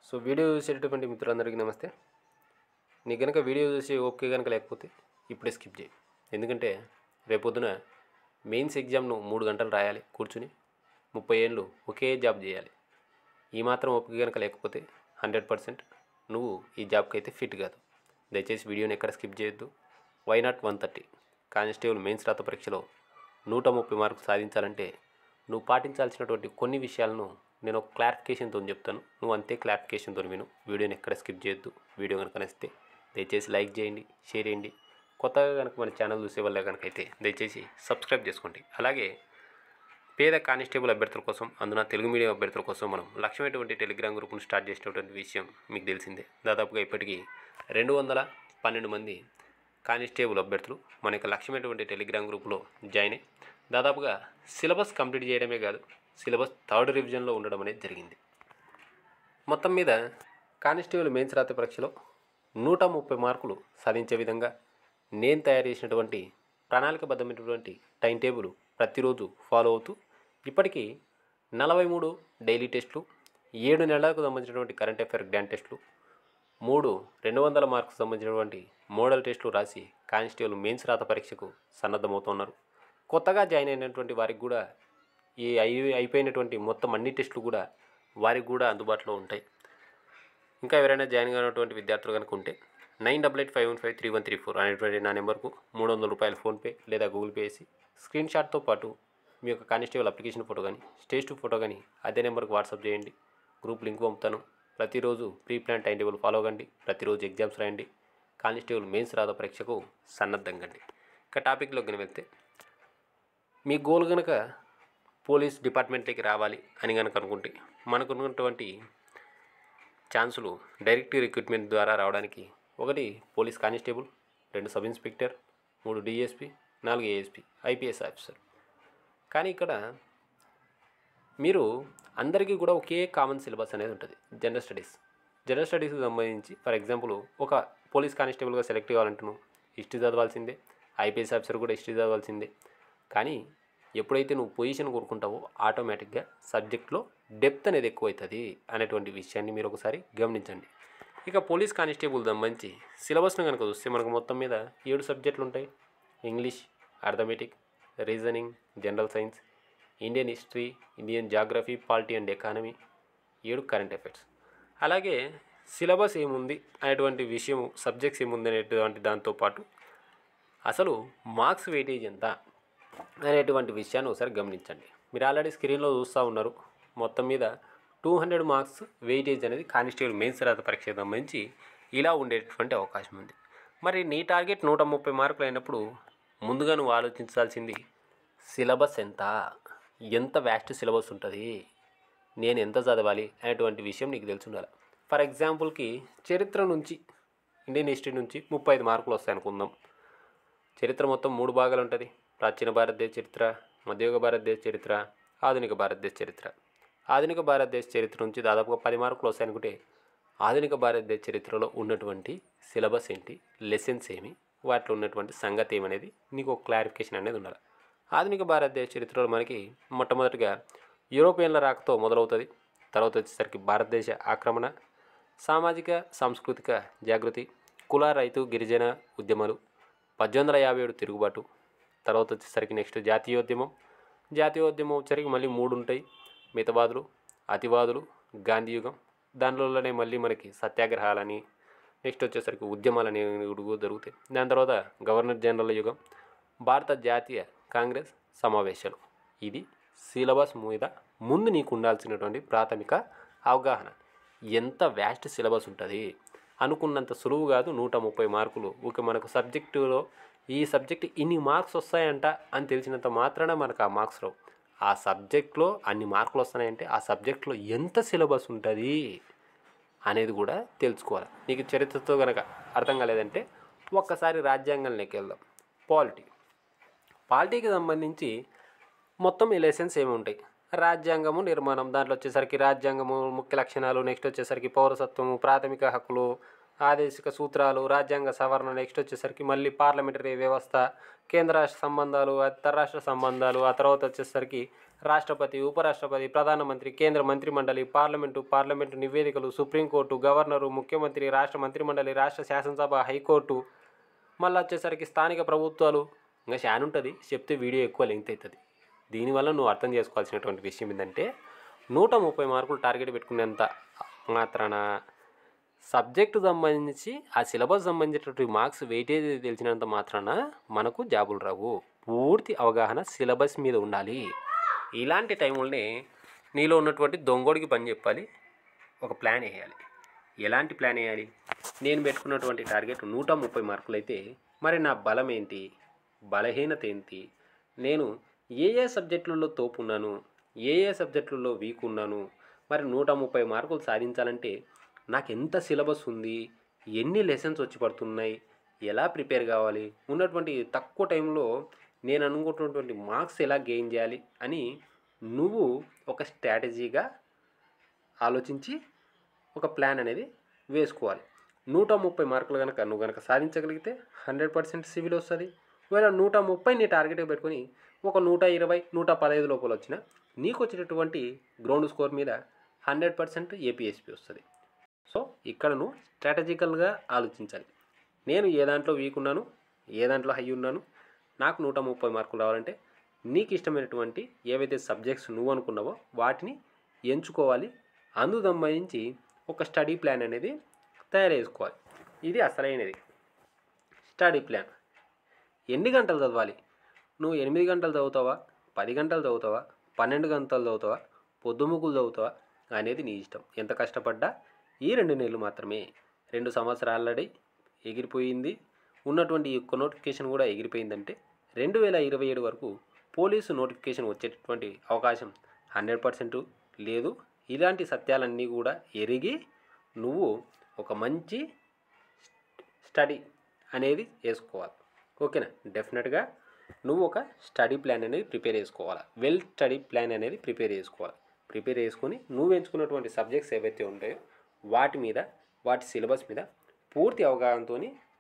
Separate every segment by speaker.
Speaker 1: So video చూసేటటువంటి మిత్రులందరికీ నమస్తే. నీకు గనుక వీడియో చూసి ఓకే గనుక లేకపోతే ఇప్పుడే స్కిప్ చేయి. ఎందుకంటే రేపొద్దున మెయిన్స్ ఎగ్జామ్ను 3 గంటలు రాయాలి కూర్చుని. 30 ఏళ్ళు ఒకే జాబ్ చేయాలి. ఈ మాత్రం ఓపిక గనుక లేకపోతే 100% నువ్వు ఈ జాబ్కి అయితే ఫిట్ కాదు. దయచేసి వీడియోని ఎక్కడ స్కిప్ చేయొద్దు. వై నాట్ 130 కానిస్టేబుల్ మెయిన్స్ రాత పరీక్షలో 130 మార్కులు సాధించాలంటే నువ్వు పాటించాల్సినటువంటి కొన్ని విషయాలను నేను ఒక క్లారిఫికేషన్తో చెప్తాను. నువ్వు అంతే క్లారిఫికేషన్తో విను. వీడియోని ఎక్కడ స్కిప్ చేయొద్దు. వీడియో కనుక నచ్చితే దయచేసి లైక్ చేయండి, షేర్ చేయండి. కొత్తగా కనుక మన ఛానల్ చూసే వాళ్ళే కనుక అయితే దయచేసి సబ్స్క్రైబ్ చేసుకోండి. అలాగే పేద కానిస్టేబుల్ అభ్యర్థుల కోసం, అందున తెలుగు మీడియం అభ్యర్థుల కోసం మనం లక్ష్యమైనటువంటి టెలిగ్రామ్ గ్రూప్ను స్టార్ట్ చేసినటువంటి విషయం మీకు తెలిసిందే. దాదాపుగా ఇప్పటికీ 212 మంది కానిస్టేబుల్ అభ్యర్థులు మన యొక్క లక్ష్యమైనటువంటి టెలిగ్రామ్ గ్రూప్లో జాయిన్ అయ్యి దాదాపుగా సిలబస్ కంప్లీట్ చేయడమే కాదు, సిలబస్ 3rd రివిజన్లో ఉండడం అనేది జరిగింది. మొత్తం మీద కానిస్టేబుల్ మెయిన్స్ రాత పరీక్షలో 130 మార్కులు సాధించే విధంగా నేను తయారు చేసినటువంటి ప్రణాళికబద్ధమైనటువంటి టైం టేబుల్ ప్రతిరోజు ఫాలో అవుతూ ఇప్పటికీ 43 డైలీ టెస్టులు, 7 నెలలకు సంబంధించినటువంటి కరెంట్ అఫైర్ గ్రాండ్ టెస్టులు, 3 200 మార్క్స్ సంబంధించినటువంటి మోడల్ టెస్టులు రాసి కానిస్టేబుల్ మెయిన్స్ రాత పరీక్షకు సన్నద్ధమవుతున్నారు. కొత్తగా జాయిన్ అయినటువంటి వారికి కూడా ఈ అయిపోయినటువంటి మొత్తం అన్ని టెస్టులు కూడా వారికి కూడా అందుబాటులో ఉంటాయి. ఇంకా ఎవరైనా జాయిన్ అయినటువంటి విద్యార్థులు కనుక ఉంటే 9885153134 అనేటువంటి నా నెంబర్కు 300 రూపాయలు ఫోన్పే లేదా గూగుల్ పే వేసి స్క్రీన్ షాట్తో పాటు మీ యొక్క కానిస్టేబుల్ అప్లికేషన్ ఫోటో కానీ స్టేజ్ 2 ఫోటో కానీ అదే నెంబర్కి వాట్సాప్ చేయండి. గ్రూప్ లింక్ పంపుతాను. ప్రతిరోజు pre plan time table follow కండి. ప్రతిరోజు ఎగ్జామ్స్ రాయండి. కానిస్టేబుల్ మెయిన్స్ రాత పరీక్షకు సన్నద్ధంగండి. ఇక టాపిక్లోకి కనుక వెళ్తే మీ గోల్ కనుక పోలీస్ డిపార్ట్మెంట్లోకి రావాలి అని కనుక అనుకుంటే మనకున్నటువంటి ఛాన్సులు డైరెక్ట్ రిక్రూట్మెంట్ ద్వారా రావడానికి 1 police constable, 2 sub inspector, 3 DSP, 4 ASP, IPS officer. కానీ ఇక్కడ మీరు అందరికీ కూడా ఒకే కామన్ సిలబస్ అనేది ఉంటుంది. జనరల్ స్టడీస్కి సంబంధించి ఫర్ ఎగ్జాంపుల్ ఒక పోలీస్ కానిస్టేబుల్గా సెలెక్ట్ కావాలంటే నువ్వు హిస్టరీ చదవాల్సిందే, ఐపీఎస్ ఆఫీసర్ కూడా హిస్టరీ చదవాల్సిందే. కానీ ఎప్పుడైతే నువ్వు పొజిషన్ కోరుకుంటావో ఆటోమేటిక్గా సబ్జెక్ట్లో డెప్త్ అనేది ఎక్కువవుతుంది అనేటువంటి విషయాన్ని మీరు ఒకసారి గమనించండి. ఇక పోలీస్ కానిస్టేబుల్ సంబంధించి సిలబస్ను కనుక చూస్తే మనకు మొత్తం మీద 7 సబ్జెక్టులు ఉంటాయి. English, arithmetic, reasoning, general science, Indian history, Indian geography, polity and economy, 7 current affairs. అలాగే సిలబస్ ఏముంది అనేటువంటి విషయం, సబ్జెక్ట్స్ ఏముంది అనేటువంటి దాంతోపాటు అసలు మార్క్స్ వెయిటేజ్ ఎంత అనేటువంటి విషయాన్ని ఒకసారి గమనించండి. మీరు ఆల్రెడీ స్క్రీన్లో చూస్తూ ఉన్నారు. మొత్తం మీద 200 మార్క్స్ వెయిటేజ్ అనేది కానిస్టేబుల్ మెయిన్స్ రాత పరీక్షకు సంబంధించి ఇలా ఉండేటువంటి అవకాశం ఉంది. మరి నీ టార్గెట్ 130 మార్కులు అయినప్పుడు ముందుగా నువ్వు ఆలోచించాల్సింది సిలబస్ ఎంత వ్యాస్ట్ సిలబస్ ఉంటుంది, నేను ఎంత చదవాలి అనేటువంటి విషయం నీకు తెలిసి ఉండాలి. ఫర్ ఎగ్జాంపుల్కి చరిత్ర నుంచి, ఇండియన్ హిస్టరీ నుంచి 35 మార్కులు వస్తాయి అనుకుందాం. చరిత్ర మొత్తం 3 భాగాలు ఉంటుంది. ప్రాచీన భారతదేశ చరిత్ర, మధ్యయుగ భారతదేశ చరిత్ర, ఆధునిక భారతదేశ చరిత్ర. ఆధునిక భారతదేశ చరిత్ర నుంచి దాదాపుగా 10 మార్కులు వస్తాయనుకుంటే ఆధునిక భారతదేశ చరిత్రలో ఉన్నటువంటి సిలబస్ ఏంటి, లెసన్స్ ఏమి, వాటిలో ఉన్నటువంటి సంగతి ఏమనేది నీకు ఒక క్లారిఫికేషన్ అనేది ఉండాలి. ఆధునిక భారతదేశ చరిత్రలో మనకి మొట్టమొదటిగా యూరోపియన్ల రాకతో మొదలవుతుంది. తర్వాత వచ్చేసరికి భారతదేశ ఆక్రమణ, సామాజిక సాంస్కృతిక జాగృతి, కుల రైతు గిరిజన ఉద్యమాలు, 1857 తిరుగుబాటు. తర్వాత వచ్చేసరికి నెక్స్ట్ జాతీయోద్యమం వచ్చేసరికి మళ్ళీ 3 ఉంటాయి. మితవాదులు, అతివాదులు, గాంధీ యుగం. దానిలోనే మళ్ళీ మనకి సత్యాగ్రహాలని, నెక్స్ట్ వచ్చేసరికి ఉద్యమాలని జరుగుతాయి. దాని తర్వాత గవర్నర్ జనరల్ యుగం, భారత జాతీయ కాంగ్రెస్ సమావేశాలు. ఇది సిలబస్ మీద ముందు నీకు ఉండాల్సినటువంటి ప్రాథమిక అవగాహన. ఎంత వ్యాస్ట్ సిలబస్ ఉంటుంది, అనుకున్నంత సులువు కాదు 130 మార్కులు. ఊకే మనకు సబ్జెక్టులో ఈ సబ్జెక్ట్ ఇన్ని మార్క్స్ వస్తాయంట అని తెలిసినంత మాత్రాన మనకు ఆ మార్క్స్ రావు. ఆ సబ్జెక్ట్లో అన్ని మార్కులు వస్తున్నాయంటే ఆ సబ్జెక్ట్లో ఎంత సిలబస్ ఉంటుంది అనేది కూడా తెలుసుకోవాలి. నీకు చరిత్రతో కనుక అర్థం కాలేదంటే ఒక్కసారి రాజ్యాంగంలోకి వెళ్దాం. పాలిటీకి సంబంధించి మొత్తం ఈ లెసన్స్ ఏమి ఉంటాయి? రాజ్యాంగము నిర్మాణం, దాంట్లో వచ్చేసరికి రాజ్యాంగము ముఖ్య లక్షణాలు, నెక్స్ట్ వచ్చేసరికి పౌరసత్వము, ప్రాథమిక హక్కులు, ఆదేశిక సూత్రాలు, రాజ్యాంగ సవరణ, నెక్స్ట్ వచ్చేసరికి మళ్ళీ పార్లమెంటరీ వ్యవస్థ, కేంద్ర రాష్ట్ర సంబంధాలు, అంతర్రాష్ట్ర సంబంధాలు, ఆ తర్వాత వచ్చేసరికి రాష్ట్రపతి, ఉపరాష్ట్రపతి, ప్రధానమంత్రి, కేంద్ర మంత్రిమండలి, పార్లమెంటు నివేదికలు, సుప్రీంకోర్టు, గవర్నరు, ముఖ్యమంత్రి, రాష్ట్ర మంత్రిమండలి, రాష్ట్ర శాసనసభ, హైకోర్టు, మళ్ళీ వచ్చేసరికి స్థానిక ప్రభుత్వాలు, ఇంకా చాలా ఉంటుంది. చెప్తే వీడియో ఎక్కువ లెంగ్త్ అవుతుంది. దీనివల్ల నువ్వు అర్థం చేసుకోవాల్సినటువంటి విషయం ఏంటంటే 130 మార్కులు టార్గెట్ పెట్టుకునేంత మాత్రాన సబ్జెక్టు సంబంధించి ఆ సిలబస్ సంబంధించినటువంటి మార్క్స్ వెయిటేజ్ తెలిసినంత మాత్రాన మనకు జాబులు రావు. పూర్తి అవగాహన సిలబస్ మీద ఉండాలి. ఇలాంటి టైంలోనే నీలో ఉన్నటువంటి దొంగోడికి పని చెప్పాలి, ఒక ప్లాన్ వేయాలి. ఎలాంటి ప్లాన్ వేయాలి? నేను పెట్టుకున్నటువంటి టార్గెట్ 130 మార్కులు అయితే మరి నా బలం ఏంటి, బలహీనత ఏంటి, నేను ఏ సబ్జెక్టులలో తోపు ఉన్నాను, ఏ సబ్జెక్టులలో వీక్ ఉన్నాను, మరి 130 మార్కులు సాధించాలంటే నాకు ఎంత సిలబస్ ఉంది, ఎన్ని లెసన్స్ వచ్చి పడుతున్నాయి, ఎలా ప్రిపేర్ కావాలి, ఉన్నటువంటి తక్కువ టైంలో నేను అనుకుంటున్నటువంటి మార్క్స్ ఎలా గెయిన్ చేయాలి అని నువ్వు ఒక స్ట్రాటజీగా ఆలోచించి ఒక ప్లాన్ అనేది వేసుకోవాలి. 130 మార్కులు నువ్వు సాధించగలిగితే 100% సివిల్ వస్తుంది. ఒకవేళ 130 నీ టార్గెట్గా పెట్టుకొని ఒక 120, 115 లోపల వచ్చిన నీకు వచ్చేటటువంటి గ్రౌండ్ స్కోర్ మీద 100% ఏపీఎస్పీ వస్తుంది. సో ఇక్కడ నువ్వు స్ట్రాటజికల్గా ఆలోచించాలి. నేను ఏ దాంట్లో వీక్ ఉన్నాను, ఏ దాంట్లో హై ఉన్నాను, నాకు 130 మార్కులు రావాలంటే నీకు ఇష్టమైనటువంటి ఏవైతే సబ్జెక్ట్స్ నువ్వు అనుకున్నావో వాటిని ఎంచుకోవాలి. అందుకు సంబంధించి ఒక స్టడీ ప్లాన్ అనేది తయారు చేసుకోవాలి. ఇది అసలైనది స్టడీ ప్లాన్. ఎన్ని గంటలు చదవాలి? నువ్వు 8 గంటలు చదువుతావా, 10 గంటలు చదువుతావా, 12 గంటలు చదువుతావా, పొద్దుముకులు చదువుతావా అనేది నీ ఇష్టం. ఎంత కష్టపడ్డా ఈ 2 నెలలు మాత్రమే. 2 సంవత్సరాలు ఆల్రెడీ ఎగిరిపోయింది. ఉన్నటువంటి ఒక్క నోటిఫికేషన్ కూడా ఎగిరిపోయిందంటే 2027 వరకు పోలీసు నోటిఫికేషన్ వచ్చేటటువంటి అవకాశం 100% లేదు. ఇలాంటి సత్యాలన్నీ కూడా ఎరిగి నువ్వు ఒక మంచి స్టడీ అనేది వేసుకోవాలి. ఓకేనా? డెఫినెట్గా నువ్వు ఒక స్టడీ ప్లాన్ అనేది ప్రిపేర్ చేసుకోవాలి. వెల్ స్టడీ ప్లాన్ అనేది ప్రిపేర్ చేసుకోవాలి. ప్రిపేర్ చేసుకొని నువ్వు ఎంచుకున్నటువంటి సబ్జెక్ట్స్ ఏవైతే ఉంటాయో వాటి మీద, వాటి సిలబస్ మీద పూర్తి అవగాహనతో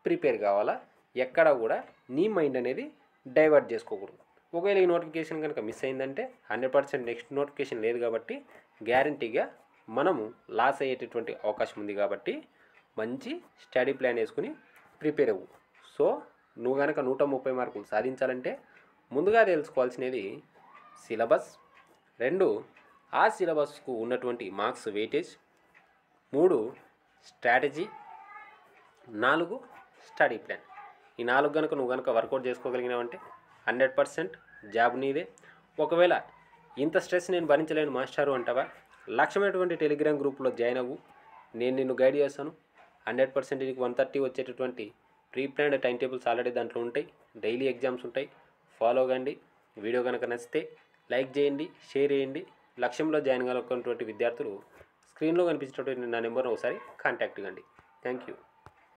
Speaker 1: ప్రిపేర్ కావాలా. ఎక్కడ కూడా నీ మైండ్ అనేది డైవర్ట్ చేసుకోకూడదు. ఒకవేళ ఈ నోటిఫికేషన్ కనుక మిస్ అయిందంటే 100% నెక్స్ట్ నోటిఫికేషన్ లేదు కాబట్టి గ్యారంటీగా మనము లాస్ అయ్యేటటువంటి అవకాశం ఉంది. కాబట్టి మంచి స్టడీ ప్లాన్ వేసుకుని ప్రిపేర్ అవ్వు. సో నువ్వు కనుక 130 మార్కులు సాధించాలంటే ముందుగా తెలుసుకోవాల్సినది సిలబస్, 2 ఆ సిలబస్కు ఉన్నటువంటి marks weightage, 3 strategy, 4 study plan. ఈ 4 కనుక నువ్వు వర్కౌట్ చేసుకోగలిగినావంటే 100% జాబ్ నీదే. ఒకవేళ ఇంత స్ట్రెస్ నేను భరించలేను మాస్టారు అంటావా, లక్ష్యమైనటువంటి టెలిగ్రామ్ గ్రూప్లో జాయిన్ అవ్వు. నేను నిన్ను గైడ్ చేస్తాను. 100% నీకు 130 వచ్చేటటువంటి pre planned time tables already దాంట్లో ఉంటాయి. డైలీ ఎగ్జామ్స్ ఉంటాయి. ఫాలో కండి. వీడియో కనుక నచ్చితే లైక్ చేయండి, షేర్ చేయండి. లక్ష్యంలో జాయిన్ కావాలనుకున్నటువంటి విద్యార్థులు స్క్రీన్లో కనిపించేటటువంటి నా నెంబర్ను ఒకసారి కాంటాక్ట్ కండి. Thank you.